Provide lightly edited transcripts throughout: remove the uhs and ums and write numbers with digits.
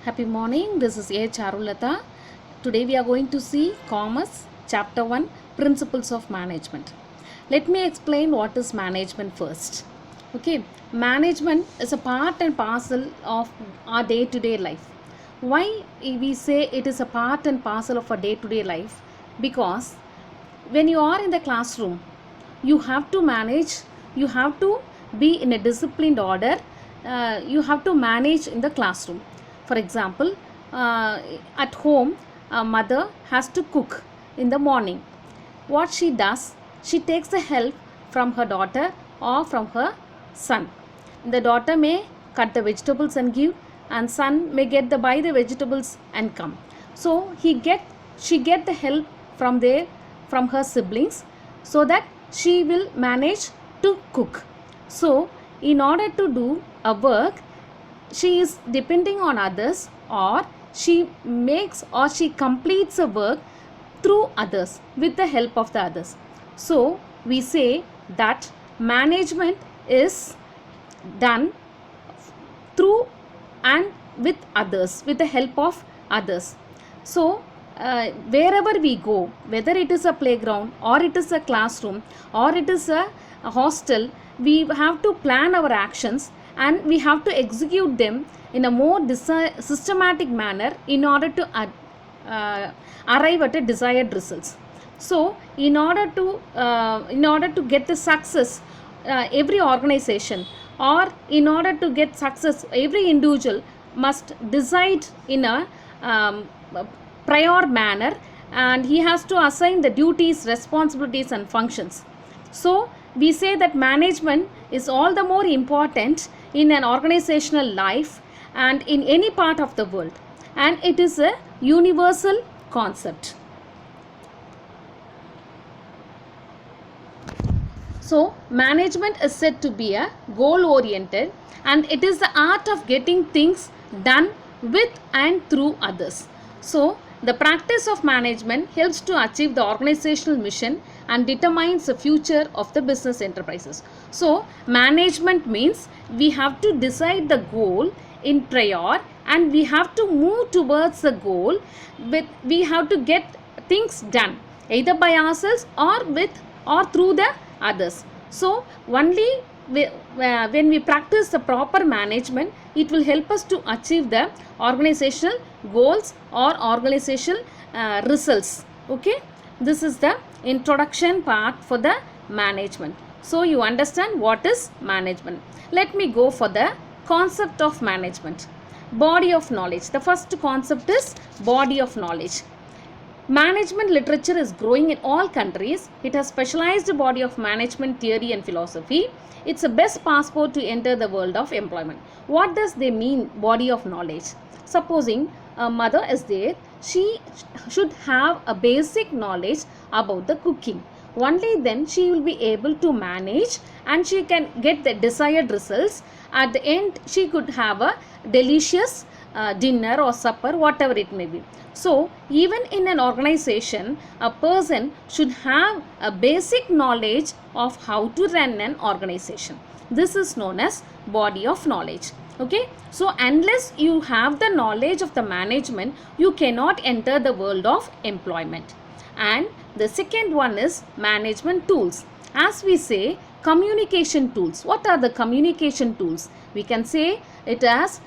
Happy morning, this is A. Charulata. Today we are going to see Commerce, Chapter 1, Principles of Management. Let me explain what is management first. Okay, management is a part and parcel of our day-to-day life. Why we say it is a part and parcel of our day-to-day life? Because when you are in the classroom, you have to manage, you have to be in a disciplined order, you have to manage in the classroom. For example, at home, a mother has to cook in the morning. What she does, she takes the help from her daughter or from her son. The daughter may cut the vegetables and give, and son may buy the vegetables and come. So she get the help from her siblings, so that she will manage to cook. So in order to do a work, she is depending on others, or she makes or she completes a work through others, with the help of the others. So we say that management is done through and with others, with the help of others. So wherever we go, whether it is a playground or it is a classroom or it is a hostel, we have to plan our actions and we have to execute them in a more systematic manner in order to arrive at a desired results. So in order to get the success, every organization, or in order to get success, every individual must decide in a prior manner, and he has to assign the duties, responsibilities and functions. So we say that management is all the more important in an organizational life and in any part of the world, and it is a universal concept. So management is said to be a goal oriented, and it is the art of getting things done with and through others. So the practice of management helps to achieve the organizational mission and determines the future of the business enterprises. So management means we have to decide the goal in prior, and we have to move towards the goal we have to get things done either by ourselves or with or through the others. So only when we practice the proper management, it will help us to achieve the organizational goals or organizational results. Okay, this is the introduction part for the management. So you understand what is management. Let me go for the concept of management. Body of knowledge. The first concept is body of knowledge. Management literature is growing in all countries. It has specialized body of management theory and philosophy. It's the best passport to enter the world of employment. What does they mean, body of knowledge? Supposing a mother is there, she should have a basic knowledge about the cooking. Only then she will be able to manage and she can get the desired results. At the end, she could have a delicious dinner or supper, whatever it may be. So even in an organization, a person should have a basic knowledge of how to run an organization. This is known as body of knowledge. Okay, so unless you have the knowledge of the management, you cannot enter the world of employment. And the second one is management tools. As we say, communication tools. What are the communication tools? We can say it as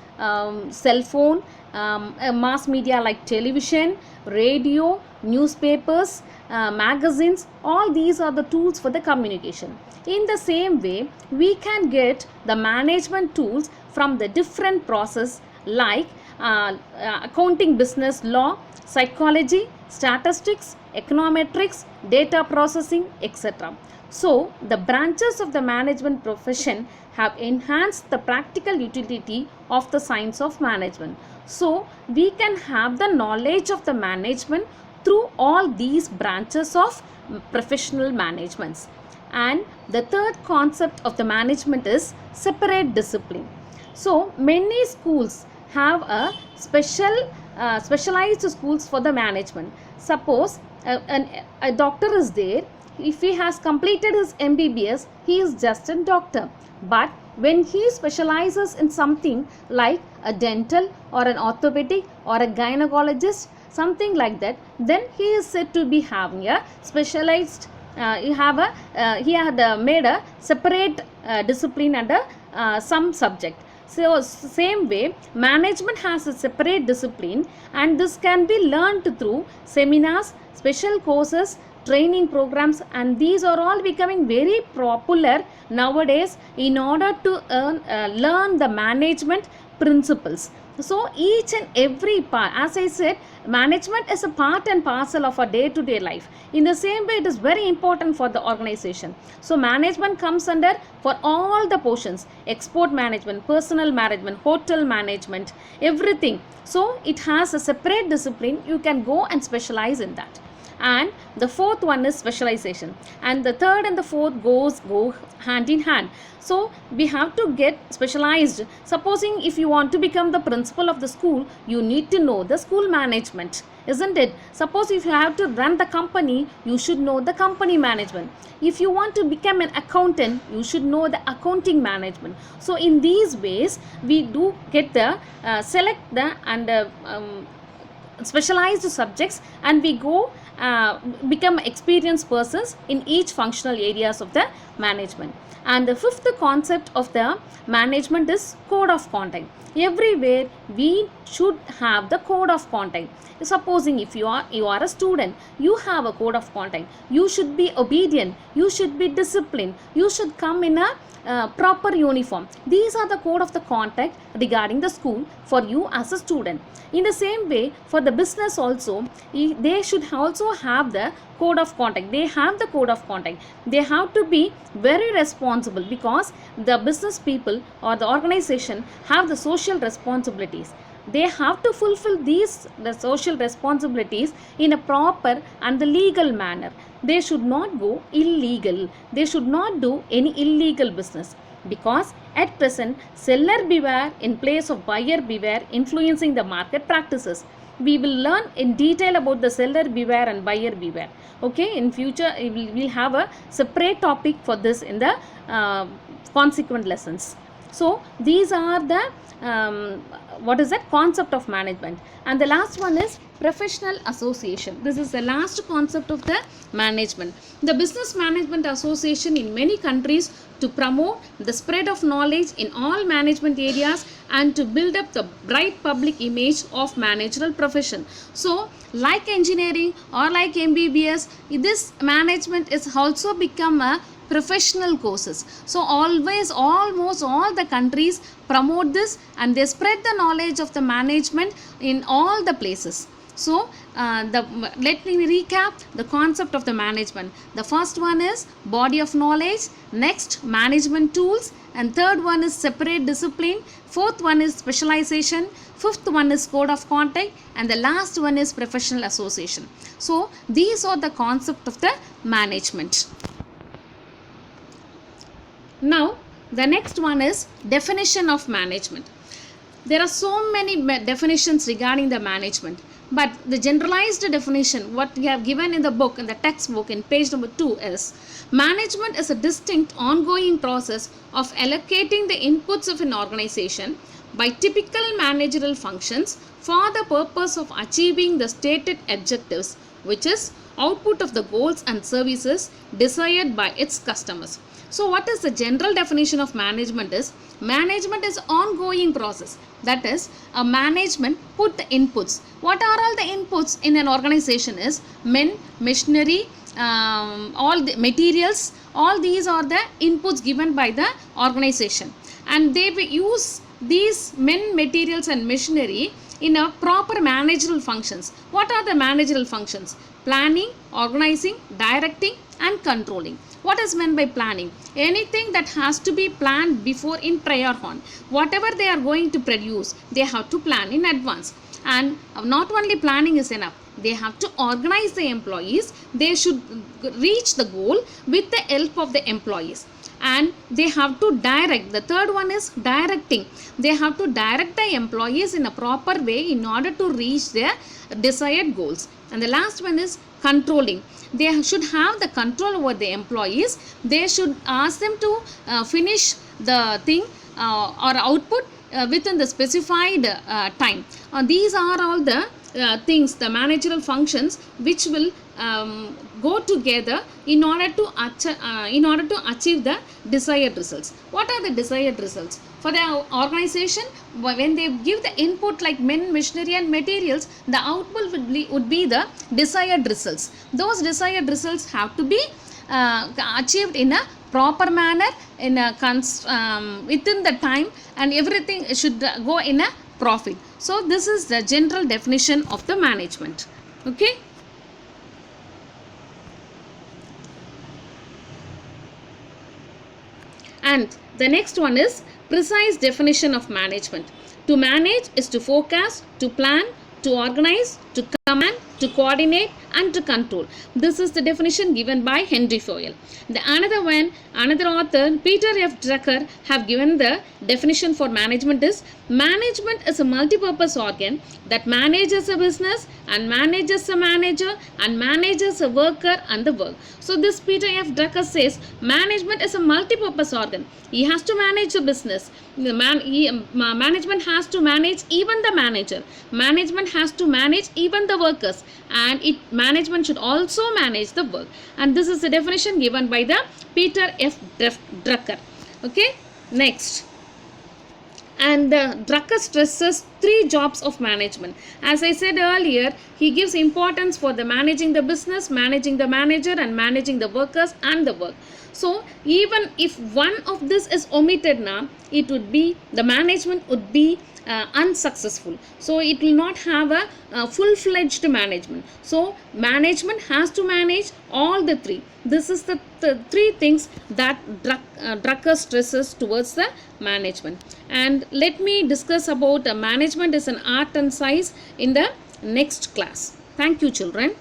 cell phone, mass media like television, radio, newspapers, magazines. All these are the tools for the communication. In the same way, we can get the management tools from the different process like accounting, business, law, psychology, statistics, econometrics, data processing, etc. So the branches of the management profession have enhanced the practical utility of the science of management. So we can have the knowledge of the management through all these branches of professional managements. And the third concept of the management is separate discipline. So many schools have a specialized schools for the management. Suppose a doctor is there. If he has completed his MBBS, he is just a doctor. But when he specializes in something like a dental or an orthopedic or a gynecologist, something like that, then he is said to be having a specialized he had made a separate discipline under some subject. So same way, management has a separate discipline, and this can be learned through seminars, special courses, training programs, and these are all becoming very popular nowadays in order to learn the management principles. So each and every part, as I said, management is a part and parcel of our day-to-day life. In the same way, it is very important for the organization. So management comes under for all the portions: export management, personal management, hotel management, everything. So it has a separate discipline. You can go and specialize in that. And the fourth one is specialization, and the third and the fourth go hand in hand. So we have to get specialized. Supposing if you want to become the principal of the school, you need to know the school management, isn't it? Suppose if you have to run the company, you should know the company management. If you want to become an accountant, you should know the accounting management. So in these ways, we do get the select the and specialized subjects, and we go become experienced persons in each functional areas of the management. And the fifth concept of the management is code of conduct. Everywhere we should have the code of conduct. Supposing if you are a student, you have a code of conduct. You should be obedient, you should be disciplined, you should come in a proper uniform. These are the code of the conduct regarding the school for you as a student. In the same way, for the business also, they should also have the code of conduct. They have the code of conduct. They have to be very responsible, because the business people or the organization have the social responsibilities. They have to fulfill the social responsibilities in a proper and the legal manner. They should not go illegal. They should not do any illegal business, because at present, seller beware in place of buyer beware influencing the market practices. We will learn in detail about the seller beware and buyer beware. Okay, in future we will have a separate topic for this in the consequent lessons. So these are the concept of management. And the last one is professional association. This is the last concept of the management. The business management association in many countries to promote the spread of knowledge in all management areas and to build up the bright public image of managerial profession. So like engineering or like MBBS, this management is also become a professional courses. So almost all the countries promote this, and they spread the knowledge of the management in all the places. So let me recap the concept of the management. The first one is body of knowledge, next management tools, and third one is separate discipline, fourth one is specialization, fifth one is code of conduct, and the last one is professional association. So these are the concept of the management. Now the next one is definition of management. There are so many definitions regarding the management, but the generalized definition what we have given in the book, in the textbook in page number 2 is: management is a distinct ongoing process of allocating the inputs of an organization by typical managerial functions for the purpose of achieving the stated objectives, which is output of the goods and services desired by its customers. So what is the general definition of management is? Management is ongoing process. That is, a management put the inputs. What are all the inputs in an organization is men, machinery, all the materials, all these are the inputs given by the organization. And they use these men, materials and machinery in a proper managerial functions. What are the managerial functions? Planning, organizing, directing and controlling. What is meant by planning? Anything that has to be planned before in prior on. Whatever they are going to produce, they have to plan in advance. And not only planning is enough. They have to organize the employees. They should reach the goal with the help of the employees. And they have to direct. The third one is directing. They have to direct the employees in a proper way in order to reach their desired goals. And the last one is controlling. They should have the control over the employees. They should ask them to finish the thing or output within the specified time. These are all the things, the managerial functions which will go together in order to achieve the desired results. What are the desired results? For the organization, when they give the input like men, machinery and materials, the output would be the desired results. Those desired results have to be achieved in a proper manner, in a within the time, and everything should go in a profit. So this is the general definition of the management. Okay. And the next one is precise definition of management. To manage is to forecast, to plan, to organize, to command, to coordinate and to control. This is the definition given by Henry Fayol. The another author, Peter F. Drucker, have given the definition for management is: management is a multi-purpose organ that manages a business and manages a manager and manages a worker and the work. So this Peter F. Drucker says management is a multi-purpose organ. He has to manage the business. Management has to manage even the manager. Management has to manage even the workers, and management should also manage the work. And this is the definition given by the Peter F. Drucker. Okay, next. And Drucker stresses 3 jobs of management. As I said earlier, he gives importance for the managing the business, managing the manager and managing the workers and the work. So even if one of this is omitted now, it would be, the management would be unsuccessful. So it will not have a full-fledged management. So management has to manage all the 3. This is the 3 things that Drucker stresses towards the management. And let me discuss about management as an art and science in the next class. Thank you, children.